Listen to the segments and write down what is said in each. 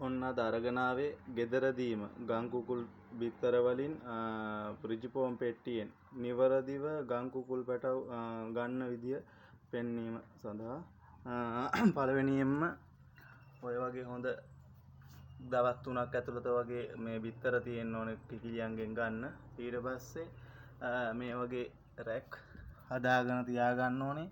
ඔන්න අද අරගෙන ආවේ ගෙදරදීම ගම් කුකුල් බිත්තර වලින් ඍජුපෝම් පෙට්ටියෙන් නිවරදිව ගම් කුකුල් පැටව ගන්න විදිය පෙන්වීම සඳහා පළවෙනියෙන්ම ඔය වගේ හොඳ දවස් 3ක් ඇතුළත වගේ මේ බිත්තර තියෙන්න ඕනේ කිකිලියන්ගෙන් ගන්න. ඊට පස්සේ මේ වගේ රැක් හදාගෙන තියාගන්න ඕනේ.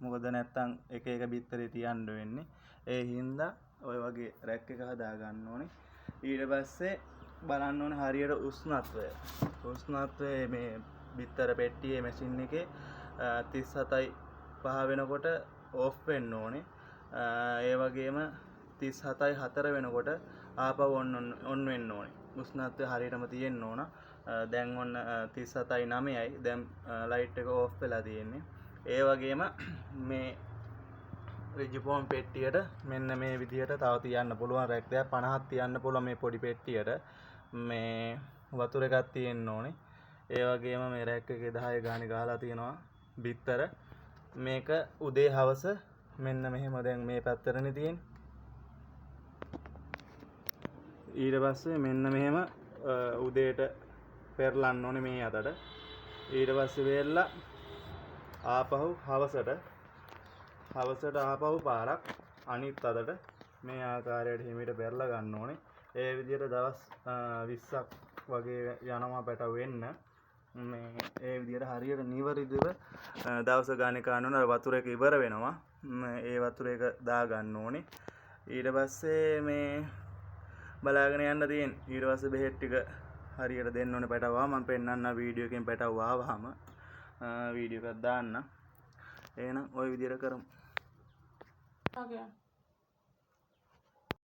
මොකද නැත්තම් එක එක බිත්තරේ තියන්න වෙන්නේ. ඒ හින්දා ඔය වගේ රැක් එක හදා ගන්න ඕනේ. ඊට පස්සේ බලන්න ඕනේ හරියට උෂ්ණත්වය. උෂ්ණත්වය මේ බිත්තර පෙට්ටියේ මැෂින් එකේ 37.5 වෙනකොට ඕෆ් වෙන්න ඕනේ. ඒ වගේම 37.4 වෙනකොට ආපහු ඔන් වෙන්න ඕනේ. උෂ්ණත්වය හරියටම තියෙන්න ඕන. දැන් ඔන්න 37.9යි. දැන් ලයිට් එක ඕෆ් වෙලා තියෙන්නේ. ඒ වගේම මේ ඍජුපෝම් පෙට්ටියට මෙන්න මේ විදිහට තව තියන්න පුළුවන් රැක් දෙකක් 50ක් තියන්න පුළුවන් මේ පොඩි පෙට්ටියට. මේ වතුර එකක් තියෙන්න ඕනේ. ඒ වගේම මේ රැක් එකේ 10 ගානේ ගහලා තියෙනවා බිත්තර. මේක උදේ හවස මෙන්න මෙහෙම දැන් මේ පැත්තටනේ තියෙන්නේ. ඊට පස්සේ මෙන්න මෙහෙම උදේට පෙරලන්න ඕනේ මේ අතට. ඊට පස්සේ වෙරලා ආපහු හවසට ආපහු පාරක් අනිත් අතට මේ ආකාරයට හිමීට පෙරලා ගන්න ඕනේ. ඒ විදිහට දවස් 20ක් වගේ යනවා පැටව වෙන්න. මේ ඒ විදිහට හරියට නිවැරදිව දවස් ගානේ කනන වතුර එක ඉවර වෙනවා. ඒ වතුර එක දා ගන්න ඕනේ. ඊට පස්සේ මේ බලාගෙන යන්න තියෙන. ඊට පස්සේ බෙහෙත් ටික හරියට දෙන්න ඕනේ පැටවවා. මම පෙන්නන්න වීඩියෝ එකෙන් පැටව ආවහම වීඩියෝ එකක් දාන්න. එහෙනම් ওই විදිහට කරමු. Okay.